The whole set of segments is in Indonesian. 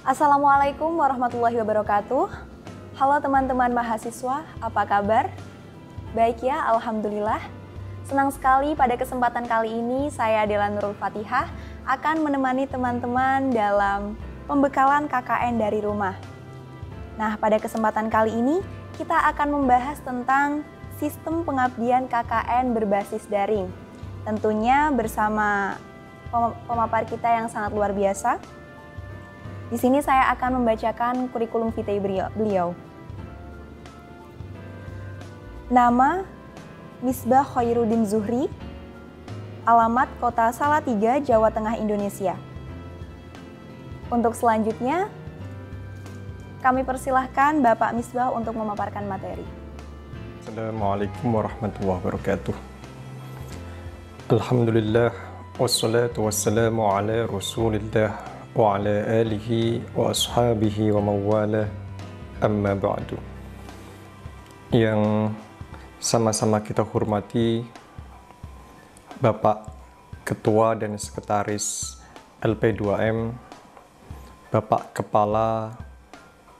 Assalamualaikum warahmatullahi wabarakatuh. Halo teman-teman mahasiswa, apa kabar? Baik ya, Alhamdulillah. Senang sekali pada kesempatan kali ini saya Dela Nurul Fatihah akan menemani teman-teman dalam pembekalan KKN dari rumah. Nah, pada kesempatan kali ini kita akan membahas tentang sistem pengabdian KKN berbasis daring. Tentunya bersama pemapar kita yang sangat luar biasa. Di sini saya akan membacakan kurikulum vitae beliau. Nama Misbah Khairuddin Zuhri, alamat Kota Salatiga, Jawa Tengah, Indonesia. Untuk selanjutnya, kami persilahkan Bapak Misbah untuk memaparkan materi. Assalamualaikum warahmatullahi wabarakatuh. Alhamdulillah, wassalatu wassalamu ala rasulillah wa ala alihi wa ashabihi wa mawala, amma ba'du. Yang sama-sama kita hormati Bapak Ketua dan Sekretaris LP2M, Bapak Kepala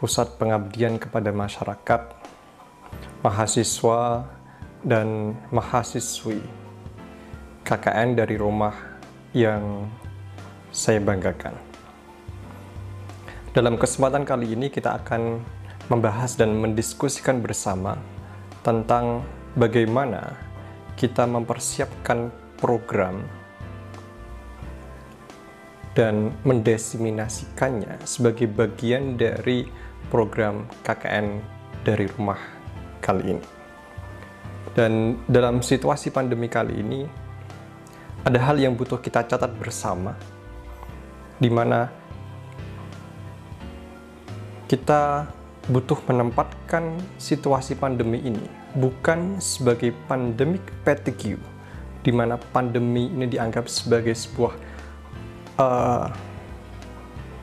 Pusat Pengabdian kepada Masyarakat, mahasiswa dan mahasiswi KKN dari rumah yang saya banggakan. Dalam kesempatan kali ini kita akan membahas dan mendiskusikan bersama tentang bagaimana kita mempersiapkan program dan mendiseminasikannya sebagai bagian dari program KKN dari rumah kali ini. Dan dalam situasi pandemi kali ini, ada hal yang butuh kita catat bersama, di mana kita butuh menempatkan situasi pandemi ini bukan sebagai pandemic fatigue, di mana pandemi ini dianggap sebagai sebuah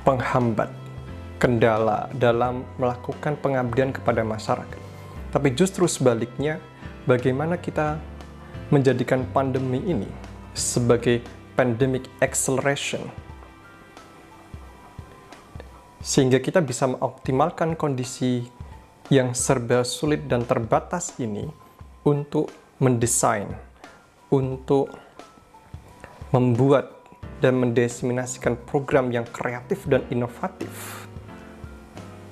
penghambat, kendala dalam melakukan pengabdian kepada masyarakat. Tapi justru sebaliknya, bagaimana kita menjadikan pandemi ini sebagai pandemic acceleration, sehingga kita bisa mengoptimalkan kondisi yang serba sulit dan terbatas ini untuk mendesain, untuk membuat dan mendiseminasikan program yang kreatif dan inovatif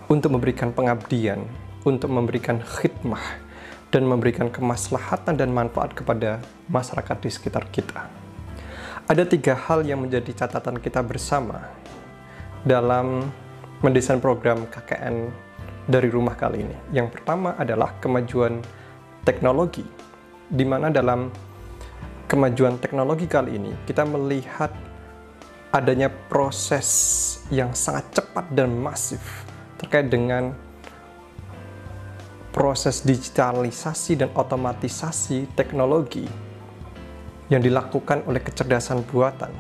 untuk memberikan pengabdian, untuk memberikan khidmah, dan memberikan kemaslahatan dan manfaat kepada masyarakat di sekitar kita. Ada 3 hal yang menjadi catatan kita bersama dalam mendesain program KKN dari rumah kali ini. Yang pertama adalah kemajuan teknologi, di mana dalam kemajuan teknologi kali ini kita melihat adanya proses yang sangat cepat dan masif terkait dengan proses digitalisasi dan otomatisasi teknologi yang dilakukan oleh kecerdasan buatan,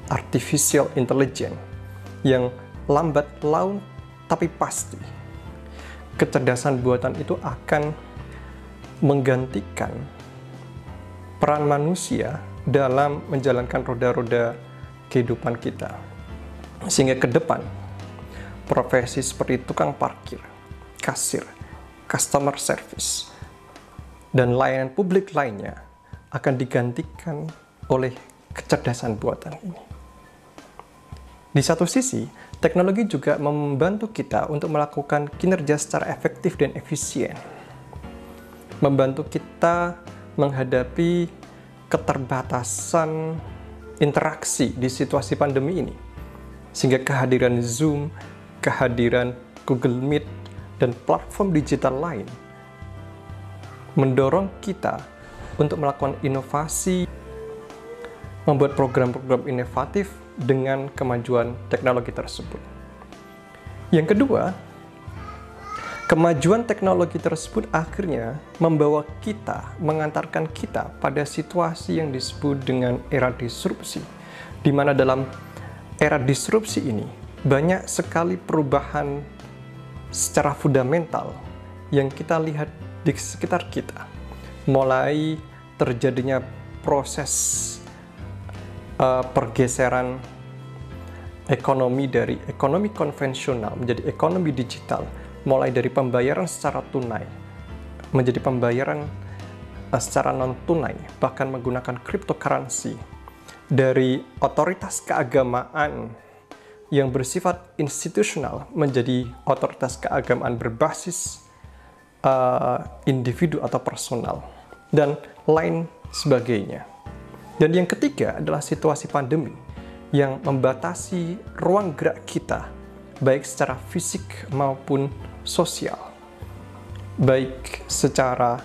artificial intelligence, yang lambat laun tapi pasti. Kecerdasan buatan itu akan menggantikan peran manusia dalam menjalankan roda-roda kehidupan kita. Sehingga ke depan, profesi seperti tukang parkir, kasir, customer service, dan layanan publik lainnya akan digantikan oleh kecerdasan buatan ini. Di satu sisi, teknologi juga membantu kita untuk melakukan kinerja secara efektif dan efisien. Membantu kita menghadapi keterbatasan interaksi di situasi pandemi ini. Sehingga kehadiran Zoom, kehadiran Google Meet, dan platform digital lain mendorong kita untuk melakukan inovasi, membuat program-program inovatif dengan kemajuan teknologi tersebut. Yang kedua, kemajuan teknologi tersebut akhirnya membawa kita, mengantarkan kita pada situasi yang disebut dengan era disrupsi, di mana dalam era disrupsi ini banyak sekali perubahan secara fundamental yang kita lihat di sekitar kita, mulai terjadinya proses pergeseran ekonomi dari ekonomi konvensional menjadi ekonomi digital, mulai dari pembayaran secara tunai menjadi pembayaran secara non-tunai, bahkan menggunakan cryptocurrency, dari otoritas keagamaan yang bersifat institusional menjadi otoritas keagamaan berbasis individu atau personal, dan lain sebagainya. Dan yang ketiga adalah situasi pandemi yang membatasi ruang gerak kita, baik secara fisik maupun sosial, baik secara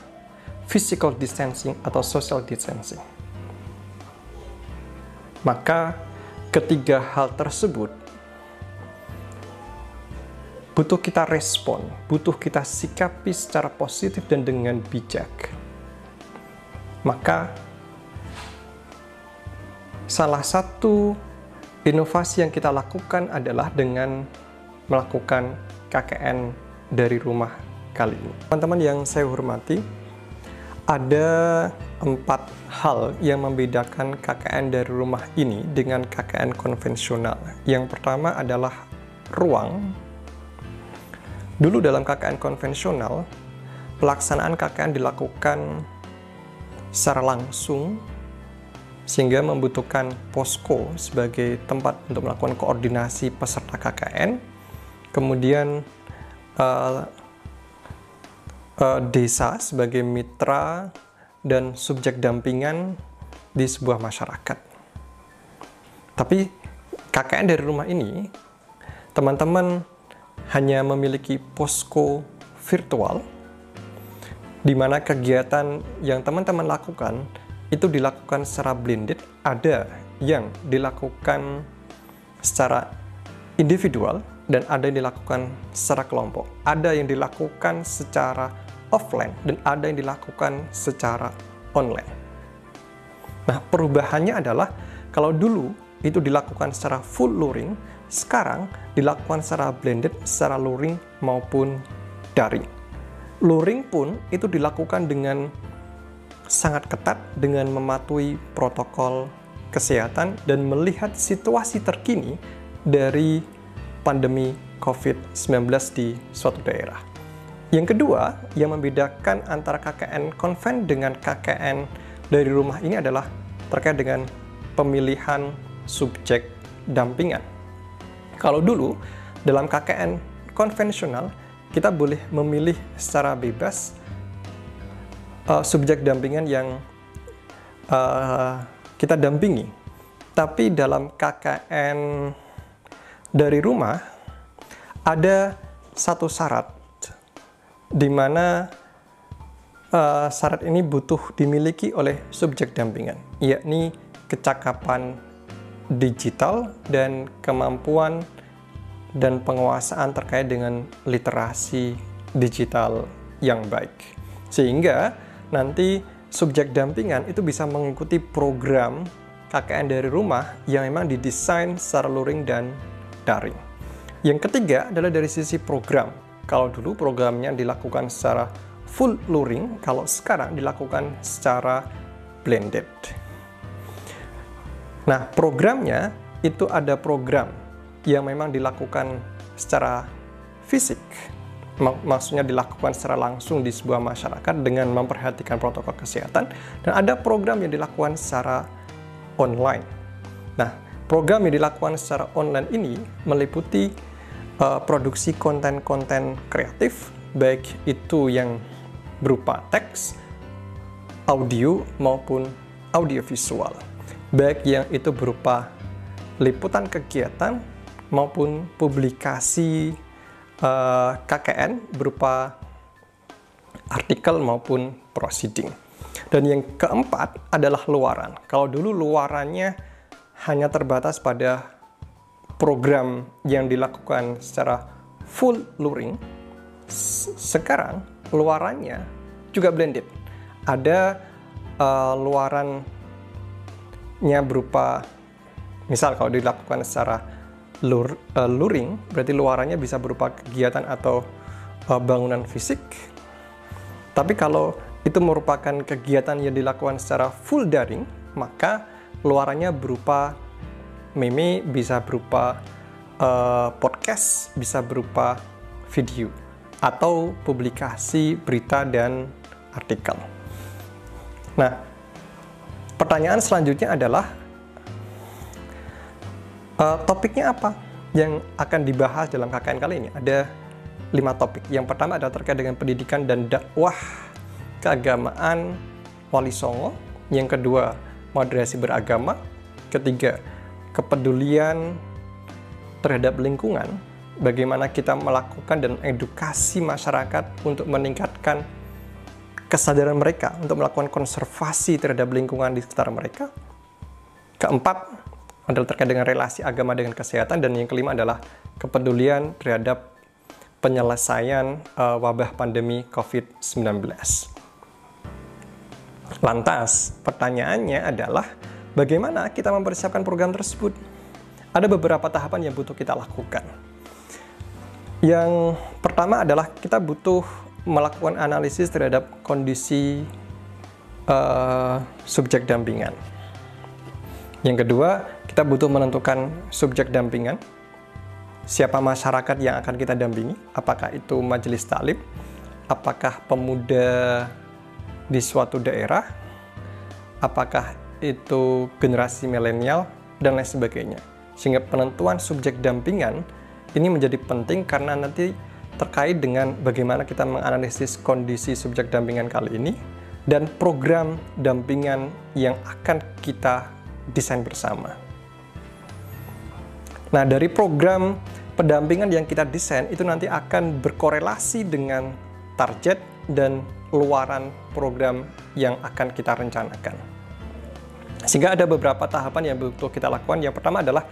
physical distancing atau social distancing. Maka ketiga hal tersebut butuh kita respon, butuh kita sikapi secara positif dan dengan bijak. Maka salah satu inovasi yang kita lakukan adalah dengan melakukan KKN dari rumah kali ini. Teman-teman yang saya hormati, ada 4 hal yang membedakan KKN dari rumah ini dengan KKN konvensional. Yang pertama adalah ruang. Dulu dalam KKN konvensional, pelaksanaan KKN dilakukan secara langsung, sehingga membutuhkan posko sebagai tempat untuk melakukan koordinasi peserta KKN, kemudian desa sebagai mitra dan subjek dampingan di sebuah masyarakat. Tapi KKN dari rumah ini, teman-teman hanya memiliki posko virtual, di mana kegiatan yang teman-teman lakukan itu dilakukan secara blended, ada yang dilakukan secara individual dan ada yang dilakukan secara kelompok. Ada yang dilakukan secara offline dan ada yang dilakukan secara online. Nah, perubahannya adalah kalau dulu itu dilakukan secara full luring, sekarang dilakukan secara blended, secara luring maupun daring. Luring pun itu dilakukan dengan sangat ketat dengan mematuhi protokol kesehatan dan melihat situasi terkini dari pandemi COVID-19 di suatu daerah. Yang kedua, yang membedakan antara KKN konven dengan KKN dari rumah ini adalah terkait dengan pemilihan subjek dampingan. Kalau dulu, dalam KKN konvensional, kita boleh memilih secara bebas subjek dampingan yang kita dampingi. Tapi dalam KKN dari rumah ada satu syarat, di mana syarat ini butuh dimiliki oleh subjek dampingan, yakni kecakapan digital dan kemampuan dan penguasaan terkait dengan literasi digital yang baik. Sehingga nanti subjek dampingan itu bisa mengikuti program KKN dari rumah yang memang didesain secara luring dan daring. Yang ketiga adalah dari sisi program. Kalau dulu programnya dilakukan secara full luring, kalau sekarang dilakukan secara blended. Nah, programnya itu ada program yang memang dilakukan secara fisik, maksudnya dilakukan secara langsung di sebuah masyarakat dengan memperhatikan protokol kesehatan, dan ada program yang dilakukan secara online. Nah, program yang dilakukan secara online ini meliputi produksi konten-konten kreatif, baik itu yang berupa teks, audio maupun audiovisual, baik yang itu berupa liputan kegiatan maupun publikasi KKN berupa artikel maupun proceeding. Dan yang keempat adalah luaran. Kalau dulu luarannya hanya terbatas pada program yang dilakukan secara full luring, sekarang luarannya juga blended. Ada luarannya berupa, misal kalau dilakukan secara luring, berarti luarannya bisa berupa kegiatan atau bangunan fisik. Tapi kalau itu merupakan kegiatan yang dilakukan secara full daring, maka luarannya berupa meme, bisa berupa podcast, bisa berupa video, atau publikasi berita dan artikel. Nah, pertanyaan selanjutnya adalah topiknya apa yang akan dibahas dalam KKN kali ini? Ada 5 topik. Yang pertama adalah terkait dengan pendidikan dan dakwah keagamaan Wali Songo. Yang kedua, moderasi beragama. Ketiga, kepedulian terhadap lingkungan. Bagaimana kita melakukan dan edukasi masyarakat untuk meningkatkan kesadaran mereka untuk melakukan konservasi terhadap lingkungan di sekitar mereka. Keempat adalah terkait dengan relasi agama dengan kesehatan, dan yang kelima adalah kepedulian terhadap penyelesaian wabah pandemi COVID-19. Lantas, pertanyaannya adalah bagaimana kita mempersiapkan program tersebut? Ada beberapa tahapan yang butuh kita lakukan. Yang pertama adalah kita butuh melakukan analisis terhadap kondisi subjek dampingan. Yang kedua, kita butuh menentukan subjek dampingan. Siapa masyarakat yang akan kita dampingi? Apakah itu majelis taklim? Apakah pemuda di suatu daerah? Apakah itu generasi milenial? Dan lain sebagainya. Sehingga penentuan subjek dampingan ini menjadi penting karena nanti terkait dengan bagaimana kita menganalisis kondisi subjek dampingan kali ini dan program dampingan yang akan kita desain bersama. Nah, dari program pendampingan yang kita desain itu nanti akan berkorelasi dengan target dan luaran program yang akan kita rencanakan. Sehingga ada beberapa tahapan yang butuh kita lakukan. Yang pertama adalah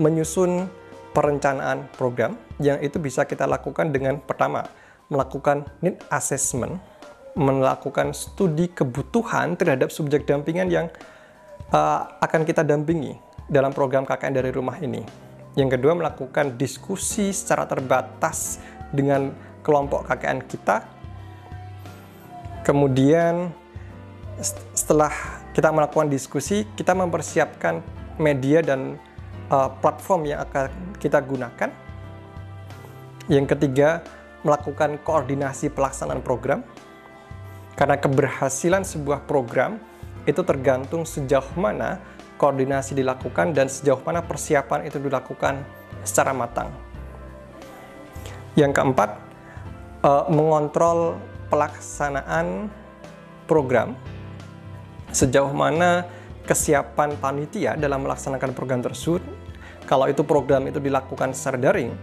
menyusun perencanaan program, yang itu bisa kita lakukan dengan pertama, melakukan need assessment, melakukan studi kebutuhan terhadap subjek dampingan yang akan kita dampingi dalam program KKN dari rumah ini. Yang kedua, melakukan diskusi secara terbatas dengan kelompok KKN kita. Kemudian setelah kita melakukan diskusi, kita mempersiapkan media dan platform yang akan kita gunakan. Yang ketiga, melakukan koordinasi pelaksanaan program. Karena keberhasilan sebuah program itu tergantung sejauh mana koordinasi dilakukan dan sejauh mana persiapan itu dilakukan secara matang. Yang keempat, mengontrol pelaksanaan program, sejauh mana kesiapan panitia dalam melaksanakan program tersebut. Kalau itu program itu dilakukan secara daring,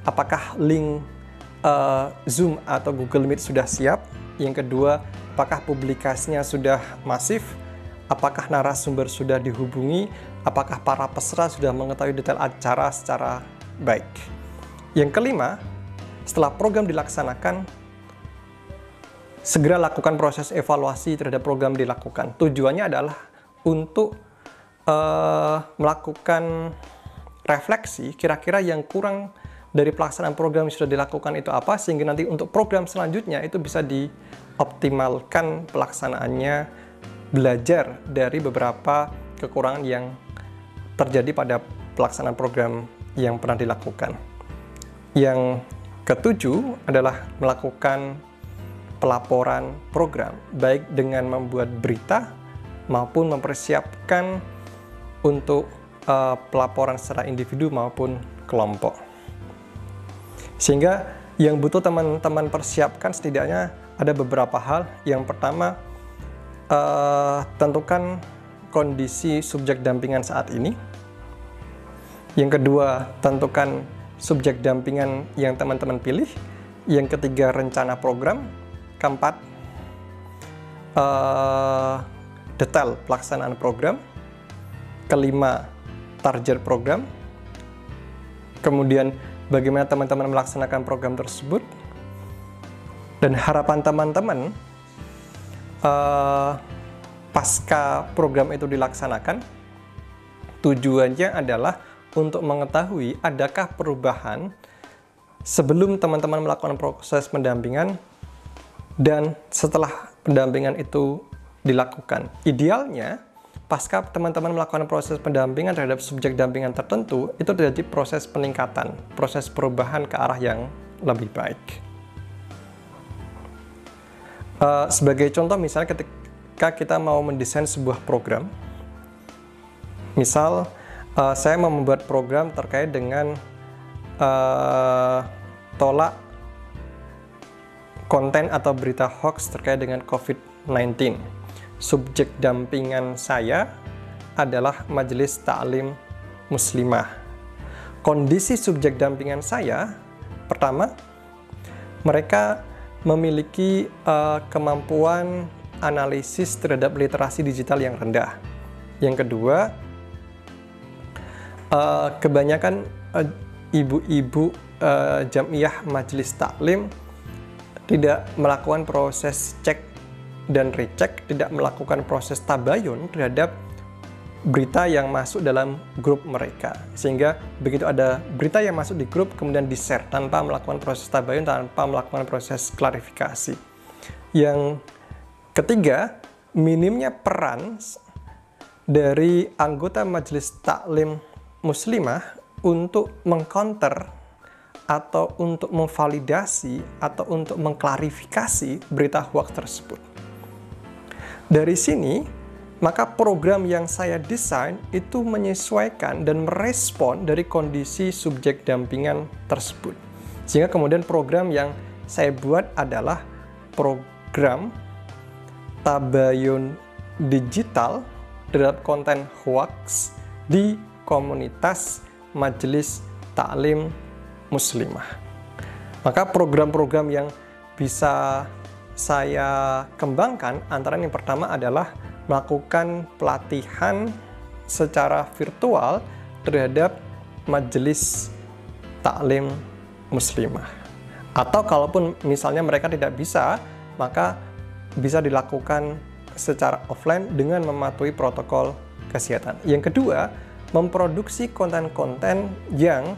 apakah link Zoom atau Google Meet sudah siap? Yang kedua, apakah publikasinya sudah masif? Apakah narasumber sudah dihubungi? Apakah para peserta sudah mengetahui detail acara secara baik? Yang kelima, setelah program dilaksanakan, segera lakukan proses evaluasi terhadap program dilakukan. Tujuannya adalah untuk melakukan refleksi kira-kira yang kurang dari pelaksanaan program yang sudah dilakukan itu apa, sehingga nanti untuk program selanjutnya itu bisa dioptimalkan pelaksanaannya, belajar dari beberapa kekurangan yang terjadi pada pelaksanaan program yang pernah dilakukan. Yang ketujuh adalah melakukan pelaporan program, baik dengan membuat berita maupun mempersiapkan untuk pelaporan secara individu maupun kelompok. Sehingga yang butuh teman-teman persiapkan setidaknya ada beberapa hal. Yang pertama, tentukan kondisi subjek dampingan saat ini. Yang kedua, tentukan subjek dampingan yang teman-teman pilih. Yang ketiga, rencana program. Keempat, detail pelaksanaan program. Kelima, target program. Kemudian, bagaimana teman-teman melaksanakan program tersebut. Dan harapan teman-teman pasca program itu dilaksanakan, tujuannya adalah untuk mengetahui adakah perubahan sebelum teman-teman melakukan proses pendampingan dan setelah pendampingan itu dilakukan. Idealnya pasca teman-teman melakukan proses pendampingan terhadap subjek dampingan tertentu, itu terjadi proses peningkatan, proses perubahan ke arah yang lebih baik. Sebagai contoh, misalnya ketika kita mau mendesain sebuah program, misal saya mau membuat program terkait dengan tolak konten atau berita hoax terkait dengan COVID-19. Subjek dampingan saya adalah Majelis Ta'lim Muslimah. Kondisi subjek dampingan saya, pertama, mereka memiliki kemampuan analisis terhadap literasi digital yang rendah. Yang kedua, kebanyakan ibu-ibu Jamiah Majelis Taklim tidak melakukan proses cek dan recheck, tidak melakukan proses tabayun terhadap berita yang masuk dalam grup mereka. Sehingga begitu ada berita yang masuk di grup, kemudian di-share tanpa melakukan proses tabayun, tanpa melakukan proses klarifikasi. Yang ketiga, minimnya peran dari anggota Majelis Taklim Muslimah untuk mengcounter atau untuk memvalidasi atau untuk mengklarifikasi berita hoax tersebut. Dari sini, maka program yang saya desain itu menyesuaikan dan merespon dari kondisi subjek dampingan tersebut. Sehingga kemudian program yang saya buat adalah program tabayun digital terhadap konten hoax di komunitas Majelis Taklim Muslimah. Maka program-program yang bisa saya kembangkan antara yang pertama adalah melakukan pelatihan secara virtual terhadap Majelis Taklim Muslimah. Atau kalaupun misalnya mereka tidak bisa, maka bisa dilakukan secara offline dengan mematuhi protokol kesehatan. Yang kedua, memproduksi konten-konten yang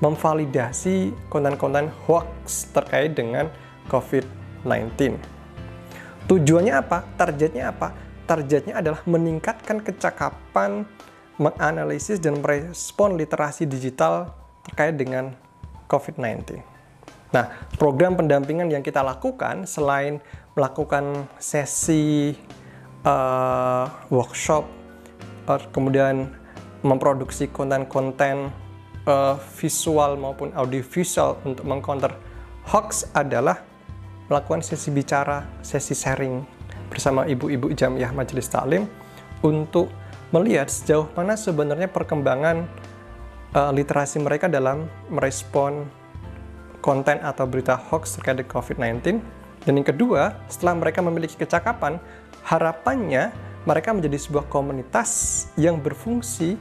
memvalidasi konten-konten hoax terkait dengan COVID-19. Tujuannya apa? Targetnya apa? Targetnya adalah meningkatkan kecakapan, menganalisis dan merespon literasi digital terkait dengan COVID-19. Nah, program pendampingan yang kita lakukan selain melakukan sesi workshop, kemudian memproduksi konten-konten visual maupun audiovisual untuk mengcounter hoax adalah melakukan sesi bicara, sesi sharing bersama ibu-ibu Jamiah Majelis Taklim untuk melihat sejauh mana sebenarnya perkembangan literasi mereka dalam merespon konten atau berita hoax terkait dengan COVID-19. Dan yang kedua, setelah mereka memiliki kecakapan, harapannya mereka menjadi sebuah komunitas yang berfungsi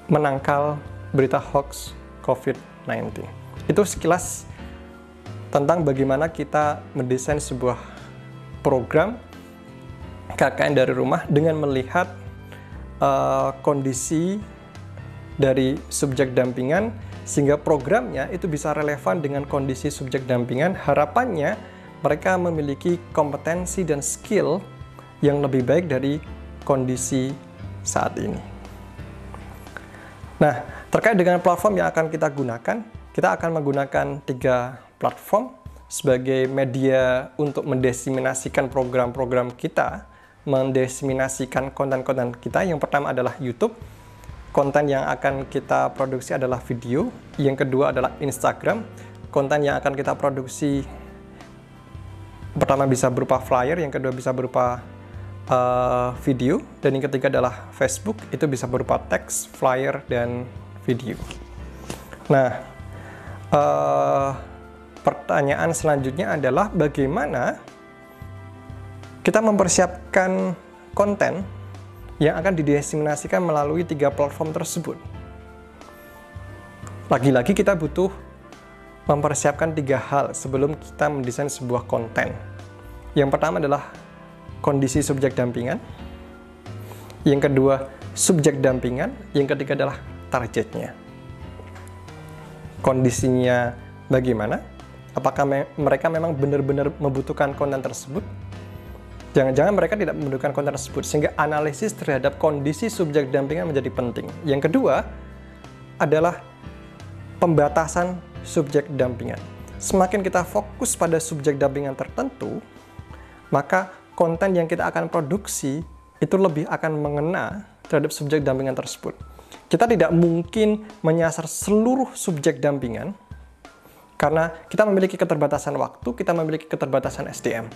menangkal berita hoax COVID-19. Itu sekilas tentang bagaimana kita mendesain sebuah program KKN dari rumah dengan melihat kondisi dari subjek dampingan, sehingga programnya itu bisa relevan dengan kondisi subjek dampingan. Harapannya mereka memiliki kompetensi dan skill yang lebih baik dari kondisi saat ini. Nah, terkait dengan platform yang akan kita gunakan, kita akan menggunakan 3 platform sebagai media untuk mendiseminasikan program-program kita, mendiseminasikan konten-konten kita. Yang pertama adalah YouTube. Konten yang akan kita produksi adalah video. Yang kedua adalah Instagram. Konten yang akan kita produksi pertama bisa berupa flyer, yang kedua bisa berupa video, dan yang ketiga adalah Facebook. Itu bisa berupa teks, flyer, dan video. Nah, pertanyaan selanjutnya adalah bagaimana kita mempersiapkan konten yang akan didiseminasikan melalui 3 platform tersebut. Lagi-lagi kita butuh mempersiapkan 3 hal sebelum kita mendesain sebuah konten. Yang pertama adalah kondisi subjek dampingan. Yang kedua, subjek dampingan. Yang ketiga adalah targetnya. Kondisinya bagaimana? Apakah mereka memang benar-benar membutuhkan konten tersebut? Jangan-jangan mereka tidak membutuhkan konten tersebut, sehingga analisis terhadap kondisi subjek dampingan menjadi penting. Yang kedua adalah pembatasan subjek dampingan. Semakin kita fokus pada subjek dampingan tertentu, maka konten yang kita akan produksi itu lebih akan mengena terhadap subjek dampingan tersebut. Kita tidak mungkin menyasar seluruh subjek dampingan, karena kita memiliki keterbatasan waktu, kita memiliki keterbatasan SDM.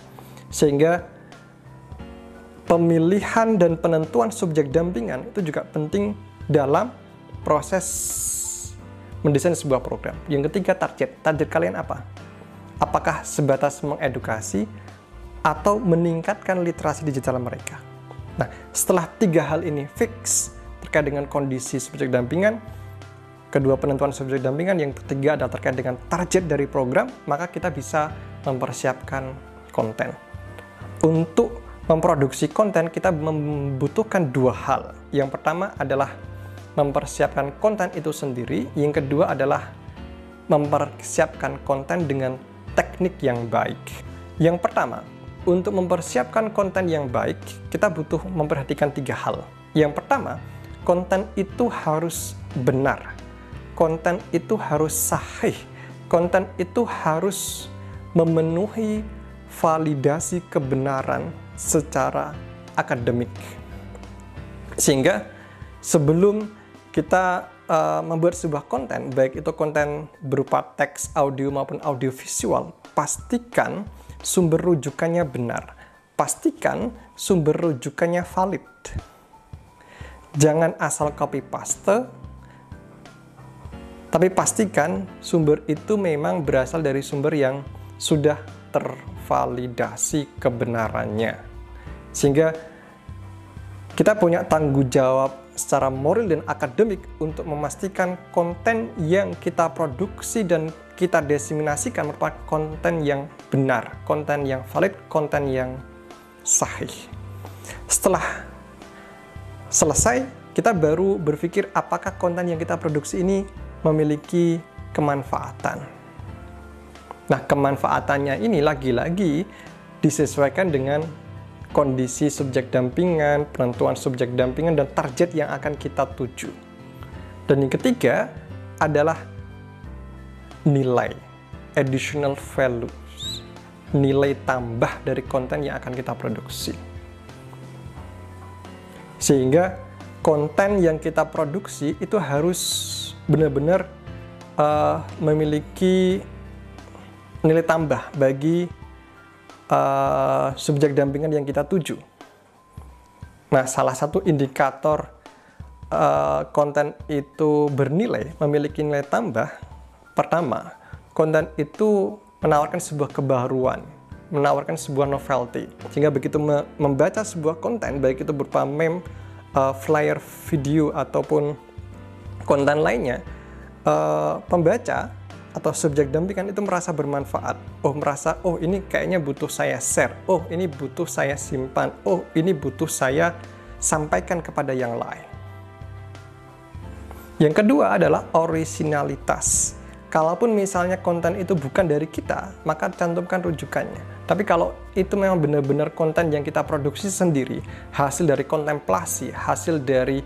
Sehingga pemilihan dan penentuan subjek dampingan itu juga penting dalam proses mendesain sebuah program. Yang ketiga, target. Target kalian apa? Apakah sebatas mengedukasi atau meningkatkan literasi digital mereka? Nah, setelah 3 hal ini fix terkait dengan kondisi subjek dampingan, kedua penentuan subjek dampingan, yang ketiga adalah terkait dengan target dari program, maka kita bisa mempersiapkan konten. Untuk memproduksi konten, kita membutuhkan 2 hal. Yang pertama adalah mempersiapkan konten itu sendiri. Yang kedua adalah mempersiapkan konten dengan teknik yang baik. Yang pertama, untuk mempersiapkan konten yang baik, kita butuh memperhatikan 3 hal. Yang pertama, konten itu harus benar. Konten itu harus sahih. Konten itu harus memenuhi validasi kebenaran secara akademik. Sehingga sebelum kita membuat sebuah konten, baik itu konten berupa teks, audio maupun audio visual, pastikan sumber rujukannya benar. Pastikan sumber rujukannya valid. Jangan asal copy paste, tapi pastikan sumber itu memang berasal dari sumber yang sudah tervalidasi kebenarannya. Sehingga kita punya tanggung jawab secara moral dan akademik untuk memastikan konten yang kita produksi dan kita diseminasikan merupakan konten yang benar, konten yang valid, konten yang sahih. Setelah selesai, kita baru berpikir apakah konten yang kita produksi ini memiliki kemanfaatan. Nah, kemanfaatannya ini lagi-lagi disesuaikan dengan kondisi subjek dampingan, penentuan subjek dampingan, dan target yang akan kita tuju. Dan yang ketiga adalah nilai, additional values, nilai tambah dari konten yang akan kita produksi. Sehingga konten yang kita produksi itu harus benar-benar memiliki nilai tambah bagi subjek dampingan yang kita tuju. Nah, salah satu indikator konten itu bernilai, memiliki nilai tambah, pertama, konten itu menawarkan sebuah kebaruan, menawarkan sebuah novelty. Sehingga begitu membaca sebuah konten, baik itu berupa meme, flyer, video, ataupun konten lainnya, pembaca atau subjek dampingan itu merasa bermanfaat. Merasa, ini kayaknya butuh saya share. Ini butuh saya simpan. Ini butuh saya sampaikan kepada yang lain. Yang kedua adalah orisinalitas. Kalaupun misalnya konten itu bukan dari kita, maka cantumkan rujukannya. Tapi kalau itu memang benar-benar konten yang kita produksi sendiri, hasil dari kontemplasi, hasil dari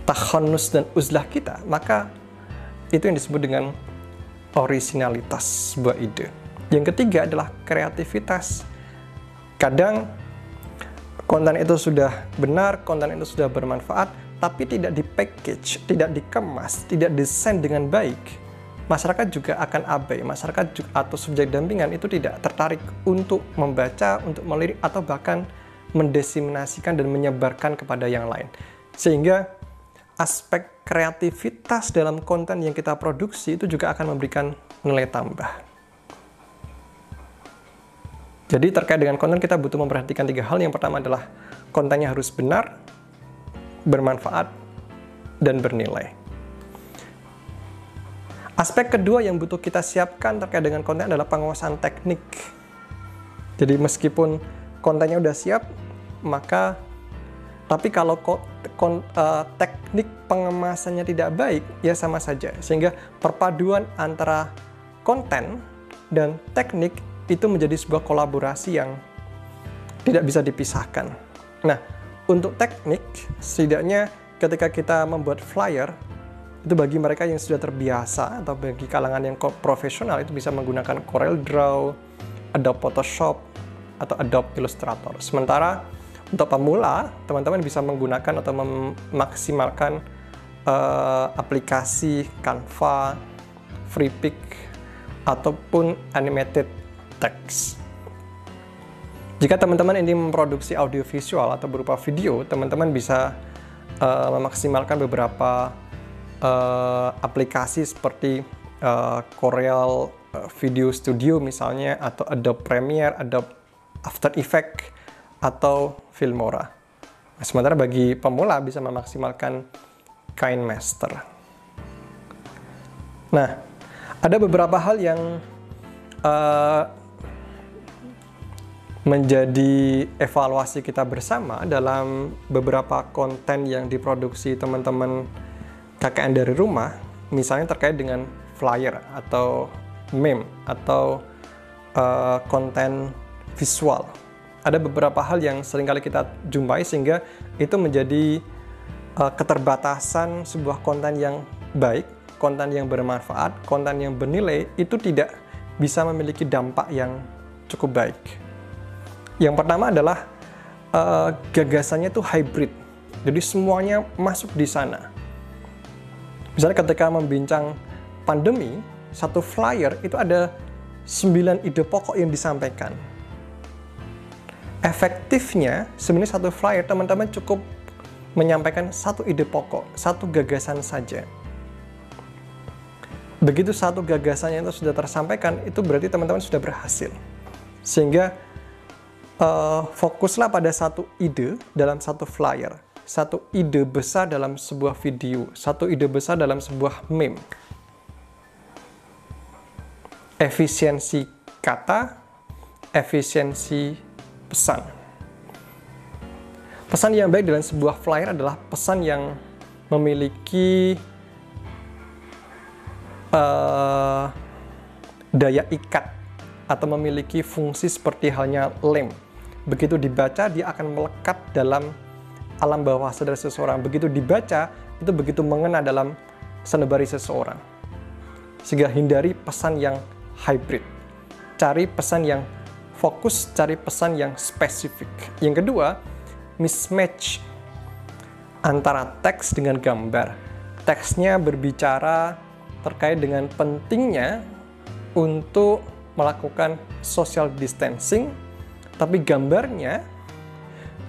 takhannus dan uzlah kita, maka itu yang disebut dengan orisinalitas sebuah ide. Yang ketiga adalah kreativitas. Kadang konten itu sudah benar, konten itu sudah bermanfaat, tapi tidak di-package, tidak dikemas, tidak desain dengan baik. Masyarakat juga akan abai, masyarakat atau subjek dampingan itu tidak tertarik untuk membaca, untuk melirik, atau bahkan mendiseminasikan dan menyebarkan kepada yang lain. Sehingga aspek kreativitas dalam konten yang kita produksi itu juga akan memberikan nilai tambah. Jadi terkait dengan konten kita butuh memperhatikan 3 hal. Yang pertama adalah kontennya harus benar, bermanfaat, dan bernilai. Aspek kedua yang butuh kita siapkan terkait dengan konten adalah penguasaan teknik. Jadi meskipun kontennya udah siap, tapi kalau teknik pengemasannya tidak baik, ya sama saja. Sehingga perpaduan antara konten dan teknik itu menjadi sebuah kolaborasi yang tidak bisa dipisahkan. Nah, untuk teknik, setidaknya ketika kita membuat flyer, itu bagi mereka yang sudah terbiasa atau bagi kalangan yang profesional itu bisa menggunakan CorelDRAW, Adobe Photoshop, atau Adobe Illustrator. Sementara untuk pemula, teman-teman bisa menggunakan atau memaksimalkan aplikasi Canva, Freepik, ataupun animated text. Jika teman-teman ini memproduksi audiovisual atau berupa video, teman-teman bisa memaksimalkan beberapa aplikasi seperti Corel Video Studio misalnya, atau Adobe Premiere, Adobe After Effects, atau Filmora. Sementara bagi pemula bisa memaksimalkan KineMaster. Nah, ada beberapa hal yang menjadi evaluasi kita bersama dalam beberapa konten yang diproduksi teman-teman KKN dari rumah, misalnya terkait dengan flyer atau meme atau konten visual. Ada beberapa hal yang seringkali kita jumpai sehingga itu menjadi keterbatasan sebuah konten yang baik, konten yang bermanfaat, konten yang bernilai itu tidak bisa memiliki dampak yang cukup baik. Yang pertama adalah gagasannya itu hybrid, jadi semuanya masuk di sana. Misalnya ketika membincang pandemi, satu flyer itu ada 9 ide pokok yang disampaikan. Efektifnya, sebenarnya satu flyer teman-teman cukup menyampaikan satu ide pokok, satu gagasan saja. Begitu satu gagasannya itu sudah tersampaikan, itu berarti teman-teman sudah berhasil. Sehingga fokuslah pada satu ide dalam satu flyer, satu ide besar dalam sebuah video, satu ide besar dalam sebuah meme. Efisiensi kata, efisiensi pesan. Pesan yang baik dalam sebuah flyer adalah pesan yang memiliki daya ikat atau memiliki fungsi seperti halnya lem. Begitu dibaca, dia akan melekat dalam alam bawah sadar seseorang. Begitu dibaca, itu begitu mengena dalam sanubari seseorang. Sehingga hindari pesan yang hybrid. Cari pesan yang fokus, cari pesan yang spesifik. Yang kedua, mismatch antara teks dengan gambar. Teksnya berbicara terkait dengan pentingnya untuk melakukan social distancing, tapi gambarnya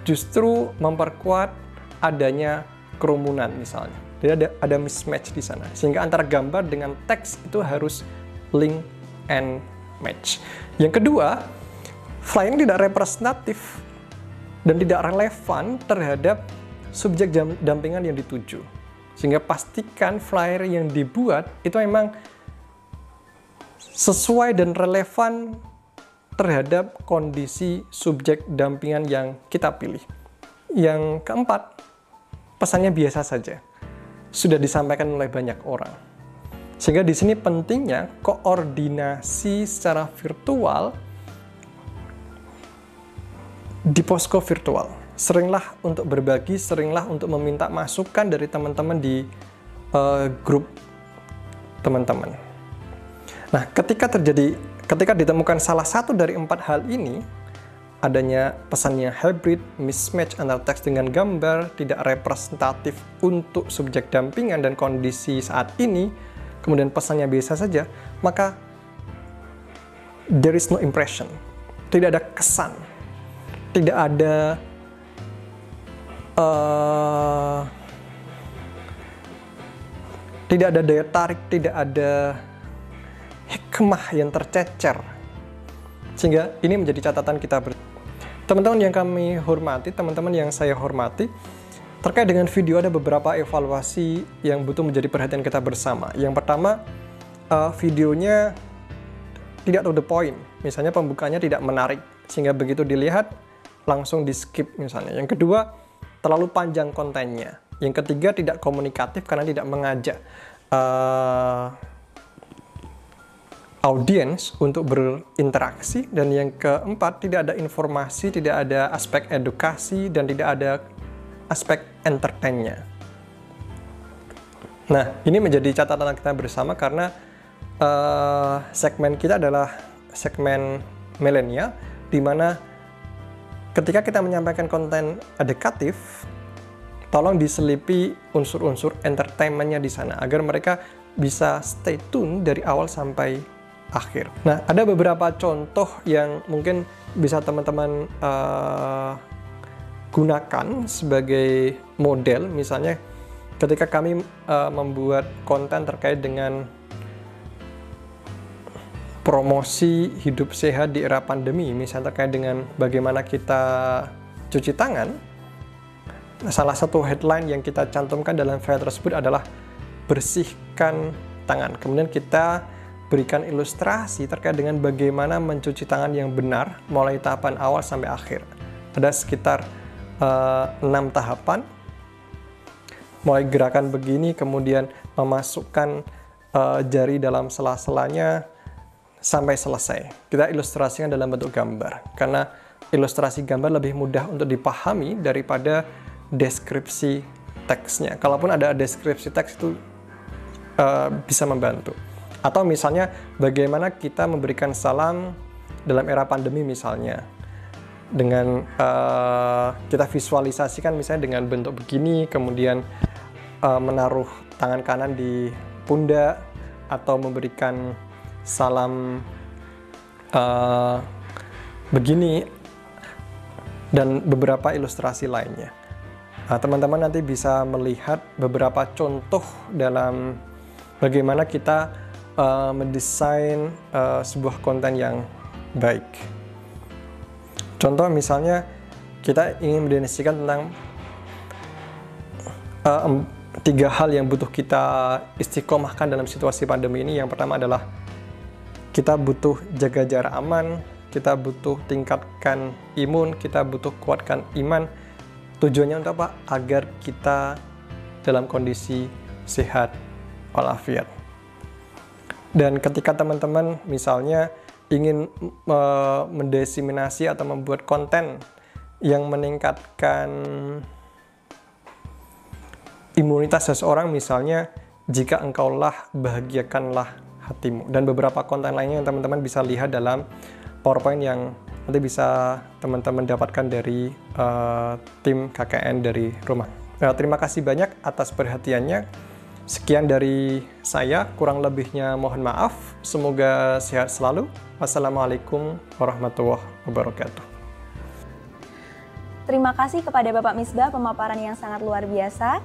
justru memperkuat adanya kerumunan misalnya. Jadi ada mismatch di sana. Sehingga antara gambar dengan teks itu harus link and match. Yang kedua, flyer tidak representatif dan tidak relevan terhadap subjek dampingan yang dituju. Sehingga pastikan flyer yang dibuat itu memang sesuai dan relevan terhadap kondisi subjek dampingan yang kita pilih. Yang keempat, pesannya biasa saja. Sudah disampaikan oleh banyak orang. Sehingga di sini pentingnya koordinasi secara virtual di posko virtual. Seringlah untuk berbagi, seringlah untuk meminta masukan dari teman-teman di grup teman-teman. Nah, ketika ditemukan salah satu dari 4 hal ini, adanya pesannya hybrid, mismatch antara teks dengan gambar, tidak representatif untuk subjek dampingan dan kondisi saat ini, kemudian pesannya biasa saja, maka there is no impression. Tidak ada kesan. Tidak ada daya tarik, tidak ada hikmah yang tercecer. Sehingga ini menjadi catatan kita. Teman-teman yang kami hormati, teman-teman yang saya hormati, terkait dengan video ada beberapa evaluasi yang butuh menjadi perhatian kita bersama. Yang pertama, videonya tidak to the point. Misalnya pembukanya tidak menarik, sehingga begitu dilihat langsung di skip misalnya. Yang kedua, terlalu panjang kontennya. Yang ketiga, tidak komunikatif karena tidak mengajak audiens untuk berinteraksi, dan yang keempat, tidak ada informasi, tidak ada aspek edukasi, dan tidak ada aspek entertainnya. Nah, ini menjadi catatan kita bersama karena segmen kita adalah segmen milenial, di mana ketika kita menyampaikan konten edukatif, tolong diselipi unsur-unsur entertainmentnya di sana agar mereka bisa stay tune dari awal sampai akhir. Nah, ada beberapa contoh yang mungkin bisa teman-teman gunakan sebagai model. Misalnya ketika kami membuat konten terkait dengan promosi hidup sehat di era pandemi, misalnya terkait dengan bagaimana kita cuci tangan, salah satu headline yang kita cantumkan dalam file tersebut adalah bersihkan tangan. Kemudian kita berikan ilustrasi terkait dengan bagaimana mencuci tangan yang benar mulai tahapan awal sampai akhir. Ada sekitar 6 tahapan, mulai gerakan begini, kemudian memasukkan jari dalam sela-selanya sampai selesai. Kita ilustrasikan dalam bentuk gambar, karena ilustrasi gambar lebih mudah untuk dipahami daripada deskripsi teksnya. Kalaupun ada deskripsi teks itu bisa membantu. Atau misalnya bagaimana kita memberikan salam dalam era pandemi misalnya. Dengan kita visualisasikan misalnya dengan bentuk begini, kemudian menaruh tangan kanan di pundak, atau memberikan salam begini, dan beberapa ilustrasi lainnya. Nah, teman-teman nanti bisa melihat beberapa contoh dalam bagaimana kita mendesain sebuah konten yang baik. Contoh misalnya kita ingin mendeskripsikan tentang 3 hal yang butuh kita istiqomahkan dalam situasi pandemi ini. Yang pertama adalah kita butuh jaga jarak aman, kita butuh tingkatkan imun, kita butuh kuatkan iman. Tujuannya untuk apa? Agar kita dalam kondisi sehat walafiat. Dan ketika teman-teman misalnya ingin mendesiminasi atau membuat konten yang meningkatkan imunitas seseorang, misalnya jika engkaulah bahagiakanlah hatimu, dan beberapa konten lainnya yang teman-teman bisa lihat dalam PowerPoint yang nanti bisa teman-teman dapatkan dari tim KKN dari rumah. Terima kasih banyak atas perhatiannya. Sekian dari saya, kurang lebihnya mohon maaf. Semoga sehat selalu. Wassalamualaikum warahmatullahi wabarakatuh. Terima kasih kepada Bapak Misbah pemaparan yang sangat luar biasa.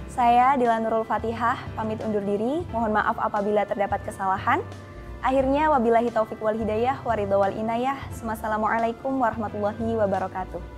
Saya Dila Nurul Fatihah pamit undur diri. Mohon maaf apabila terdapat kesalahan. Akhirnya wabillahi taufik wal hidayah waridho wal inayah. Wassalamualaikum warahmatullahi wabarakatuh.